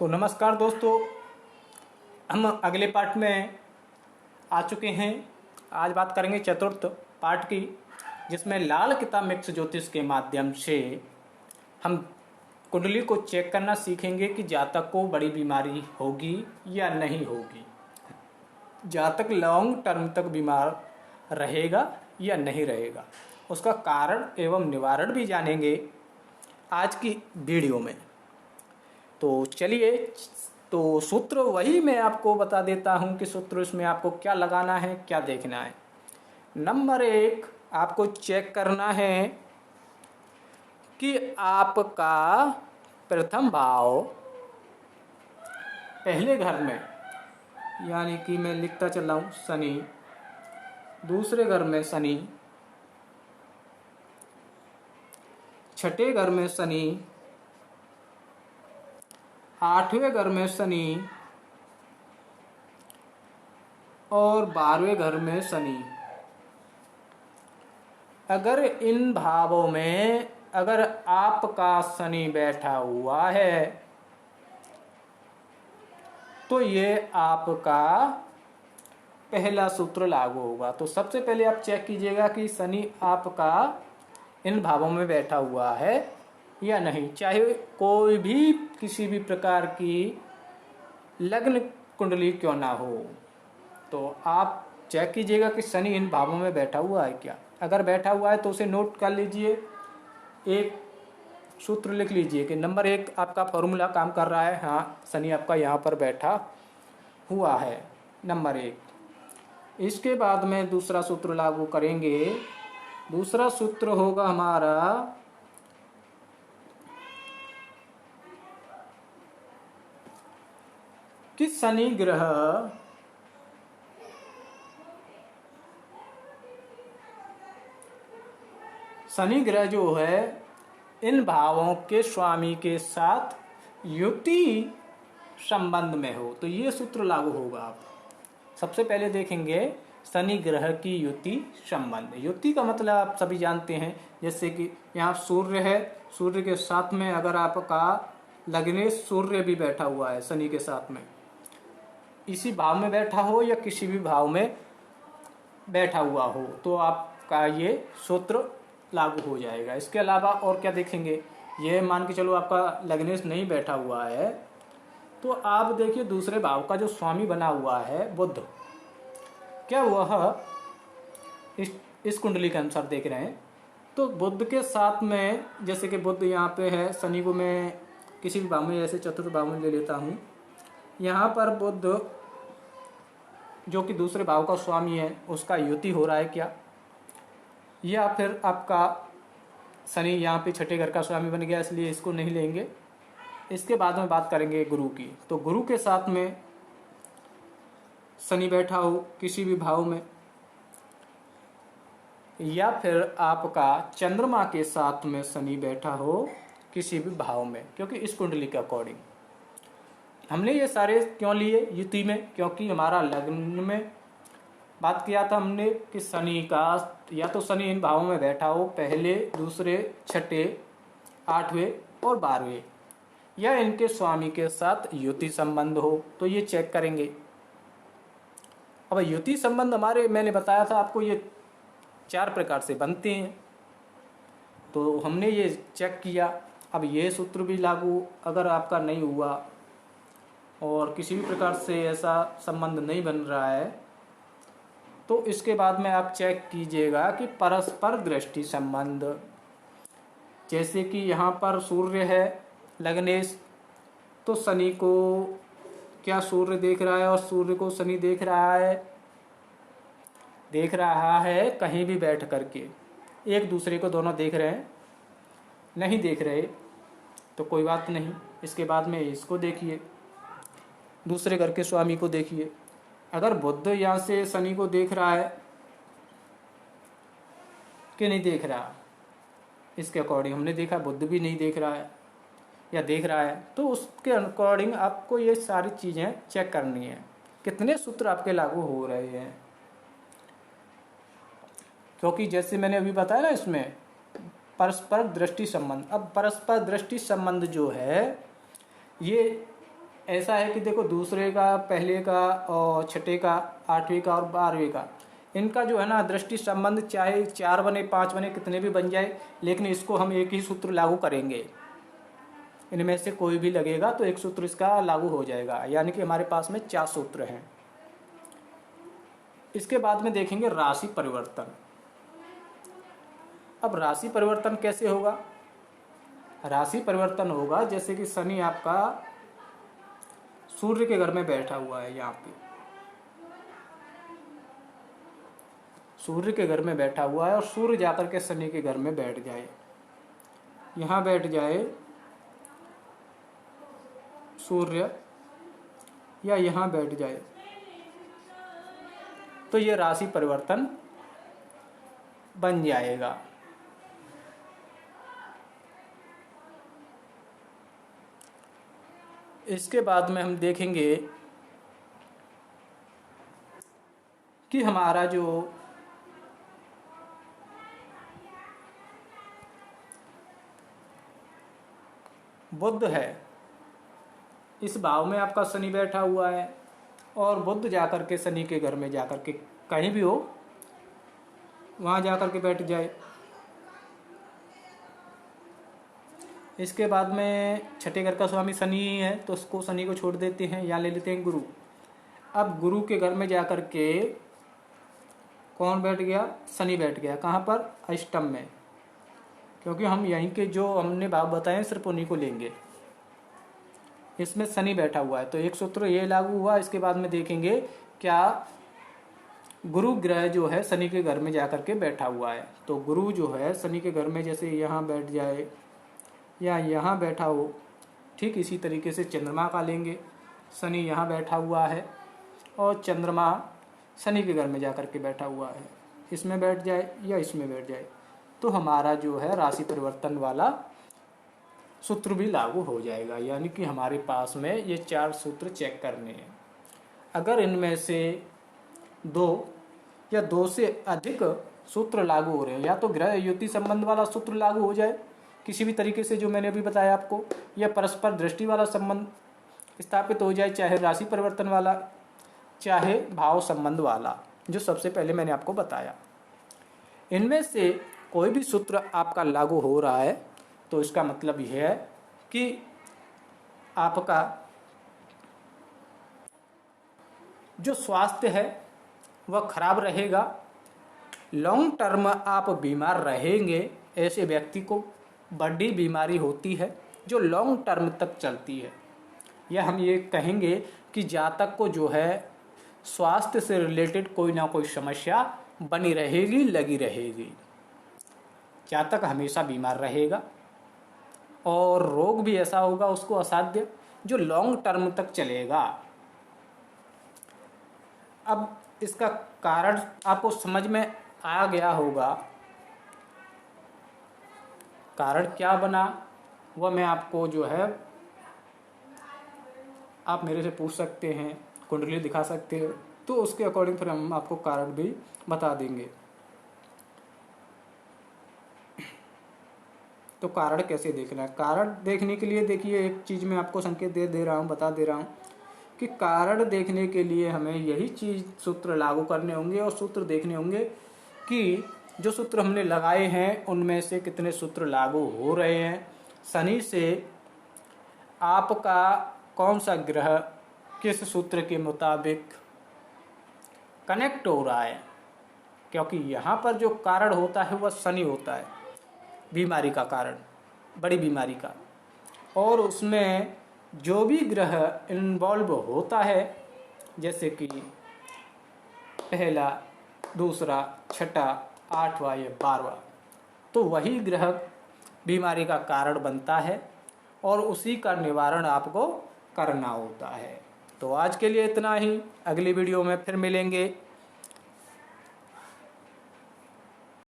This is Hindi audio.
तो नमस्कार दोस्तों, हम अगले पार्ट में आ चुके हैं। आज बात करेंगे चतुर्थ पार्ट की, जिसमें लाल किताब मिक्स ज्योतिष के माध्यम से हम कुंडली को चेक करना सीखेंगे कि जातक को बड़ी बीमारी होगी या नहीं होगी, जातक लॉन्ग टर्म तक बीमार रहेगा या नहीं रहेगा, उसका कारण एवं निवारण भी जानेंगे आज की वीडियो में। तो चलिए, तो सूत्र वही मैं आपको बता देता हूं कि सूत्र इसमें आपको क्या लगाना है, क्या देखना है। नंबर 1, आपको चेक करना है कि आपका प्रथम भाव पहले घर में, यानी कि मैं लिखता चल रहा हूं शनि, दूसरे घर में शनि, छठे घर में शनि, आठवें घर में शनि और 12वें घर में शनि। अगर इन भावों में अगर आपका शनि बैठा हुआ है तो ये आपका पहला सूत्र लागू होगा। तो सबसे पहले आप चेक कीजिएगा कि शनि आपका इन भावों में बैठा हुआ है या नहीं, चाहे कोई भी किसी भी प्रकार की लग्न कुंडली क्यों ना हो। तो आप चेक कीजिएगा कि शनि इन भावों में बैठा हुआ है क्या। अगर बैठा हुआ है तो उसे नोट कर लीजिए, एक सूत्र लिख लीजिए कि नंबर 1 आपका फॉर्मूला काम कर रहा है। हाँ, शनि आपका यहाँ पर बैठा हुआ है, नंबर 1। इसके बाद में दूसरा सूत्र लागू करेंगे। दूसरा सूत्र होगा हमारा कि शनि ग्रह जो है इन भावों के स्वामी के साथ युति संबंध में हो, तो ये सूत्र लागू होगा। आप सबसे पहले देखेंगे शनि ग्रह की युति संबंध। युति का मतलब आप सभी जानते हैं, जैसे कि यहाँ सूर्य है, सूर्य के साथ में अगर आपका लग्नेश सूर्य भी बैठा हुआ है शनि के साथ में, इसी भाव में बैठा हो या किसी भी भाव में बैठा हुआ हो, तो आपका ये सूत्र लागू हो जाएगा। इसके अलावा और क्या देखेंगे, ये मान के चलो आपका लग्नेश नहीं बैठा हुआ है तो आप देखिए दूसरे भाव का जो स्वामी बना हुआ है बुध, क्या वह इस कुंडली के अनुसार देख रहे हैं तो बुध के साथ में, जैसे कि बुध यहाँ पे है, शनि को मैं किसी भी भाव में जैसे चतुर्थ भाव में ले लेता हूँ, यहाँ पर बुध जो कि दूसरे भाव का स्वामी है उसका युति हो रहा है क्या, या फिर आपका शनि यहाँ पे छठे घर का स्वामी बन गया, इसलिए इसको नहीं लेंगे। इसके बाद में बात करेंगे गुरु की। तो गुरु के साथ में शनि बैठा हो किसी भी भाव में, या फिर आपका चंद्रमा के साथ में शनि बैठा हो किसी भी भाव में, क्योंकि इस कुंडली के अकॉर्डिंग हमने ये सारे क्यों लिए युति में, क्योंकि हमारा लग्न में बात किया था हमने कि शनि का या तो शनि इन भावों में बैठा हो पहले, दूसरे, छठे, 8वें और 12वें, या इनके स्वामी के साथ युति संबंध हो, तो ये चेक करेंगे। अब युति संबंध हमारे, मैंने बताया था आपको, ये 4 प्रकार से बनते हैं, तो हमने ये चेक किया। अब ये सूत्र भी लागू अगर आपका नहीं हुआ और किसी भी प्रकार से ऐसा संबंध नहीं बन रहा है तो इसके बाद में आप चेक कीजिएगा कि परस्पर दृष्टि संबंध, जैसे कि यहाँ पर सूर्य है लग्नेश, तो शनि को क्या सूर्य देख रहा है और सूर्य को शनि देख रहा है कहीं भी बैठ करके, एक दूसरे को दोनों देख रहे हैं, नहीं देख रहे तो कोई बात नहीं। इसके बाद में इसको देखिए, दूसरे घर के स्वामी को देखिए। अगर बुध यहाँ से शनि को देख रहा है कि नहीं देख रहा, इसके अकॉर्डिंग हमने देखा बुध भी नहीं देख रहा है या देख रहा है, तो उसके अकॉर्डिंग आपको ये सारी चीज़ें चेक करनी है, कितने सूत्र आपके लागू हो रहे हैं। क्योंकि जैसे मैंने अभी बताया ना, इसमें परस्पर दृष्टि संबंध। अब परस्पर दृष्टि संबंध जो है ये ऐसा है कि देखो दूसरे का, पहले का और छठे का, 8वीं का और 12वीं का, इनका जो है ना दृष्टि संबंध चाहे 4 बने 5 बने कितने भी बन जाए, लेकिन इसको हम एक ही सूत्र लागू करेंगे। इनमें से कोई भी लगेगा तो एक सूत्र इसका लागू हो जाएगा, यानी कि हमारे पास में 4 सूत्र हैं। इसके बाद में देखेंगे राशि परिवर्तन। अब राशि परिवर्तन कैसे होगा? राशि परिवर्तन होगा जैसे कि शनि आपका सूर्य के घर में बैठा हुआ है, यहाँ पे सूर्य के घर में बैठा हुआ है और सूर्य जाकर के शनि के घर में बैठ जाए, यहाँ बैठ जाए सूर्य, या यहाँ बैठ जाए, तो ये राशि परिवर्तन बन जाएगा। इसके बाद में हम देखेंगे कि हमारा जो बुध है, इस भाव में आपका शनि बैठा हुआ है और बुध जाकर के शनि के घर में जाकर के कहीं भी हो वहाँ जाकर के बैठ जाए। इसके बाद में छठे घर का स्वामी शनि ही है, तो उसको शनि को छोड़ देते हैं, यहाँ ले लेते हैं गुरु। अब गुरु के घर में जाकर के कौन बैठ गया? शनि बैठ गया। कहाँ पर? अष्टम में, क्योंकि हम यहीं के जो हमने भाव बताए सिर्फ उन्हीं को लेंगे। इसमें शनि बैठा हुआ है, तो एक सूत्र ये लागू हुआ। इसके बाद में देखेंगे क्या गुरु ग्रह जो है शनि के घर में जाकर के बैठा हुआ है, तो गुरु जो है शनि के घर में जैसे यहाँ बैठ जाए या यहाँ बैठा हो, ठीक इसी तरीके से चंद्रमा का लेंगे। शनि यहाँ बैठा हुआ है और चंद्रमा शनि के घर में जाकर के बैठा हुआ है, इसमें बैठ जाए या इसमें बैठ जाए, तो हमारा जो है राशि परिवर्तन वाला सूत्र भी लागू हो जाएगा। यानी कि हमारे पास में ये 4 सूत्र चेक करने हैं। अगर इनमें से 2 या 2 से अधिक सूत्र लागू हो रहे हैं, या तो ग्रह युति संबंध वाला सूत्र लागू हो जाए किसी भी तरीके से जो मैंने अभी बताया आपको, या परस्पर दृष्टि वाला संबंध स्थापित हो जाए, चाहे राशि परिवर्तन वाला चाहे भाव संबंध वाला, जो सबसे पहले मैंने आपको बताया। इनमें से कोई भी सूत्र आपका लागू हो रहा है तो इसका मतलब यह है कि आपका जो स्वास्थ्य है वह खराब रहेगा, लॉन्ग टर्म आप बीमार रहेंगे। ऐसे व्यक्ति को बड़ी बीमारी होती है जो लॉन्ग टर्म तक चलती है, या हम ये कहेंगे कि जातक को जो है स्वास्थ्य से रिलेटेड कोई ना कोई समस्या बनी रहेगी, लगी रहेगी। जातक हमेशा बीमार रहेगा और रोग भी ऐसा होगा उसको असाध्य जो लॉन्ग टर्म तक चलेगा। अब इसका कारण आपको समझ में आ गया होगा। कारण क्या बना वह मैं आपको जो है आप मेरे से पूछ सकते हैं, कुंडली दिखा सकते हो, तो उसके अकॉर्डिंग फिर हम आपको कारण भी बता देंगे। तो कारण कैसे देखना है? कारण देखने के लिए देखिए एक चीज़ मैं आपको संकेत दे रहा हूँ, बता दे रहा हूँ कि कारण देखने के लिए हमें यही चीज़ सूत्र लागू करने होंगे और सूत्र देखने होंगे कि जो सूत्र हमने लगाए हैं उनमें से कितने सूत्र लागू हो रहे हैं। शनि से आपका कौन सा ग्रह किस सूत्र के मुताबिक कनेक्ट हो रहा है, क्योंकि यहाँ पर जो कारण होता है वह शनि होता है, बीमारी का कारण, बड़ी बीमारी का, और उसमें जो भी ग्रह इन्वॉल्व होता है जैसे कि पहला, दूसरा, छठा, 8वां या 12वां, तो वही ग्रह बीमारी का कारण बनता है और उसी का निवारण आपको करना होता है। तो आज के लिए इतना ही, अगली वीडियो में फिर मिलेंगे।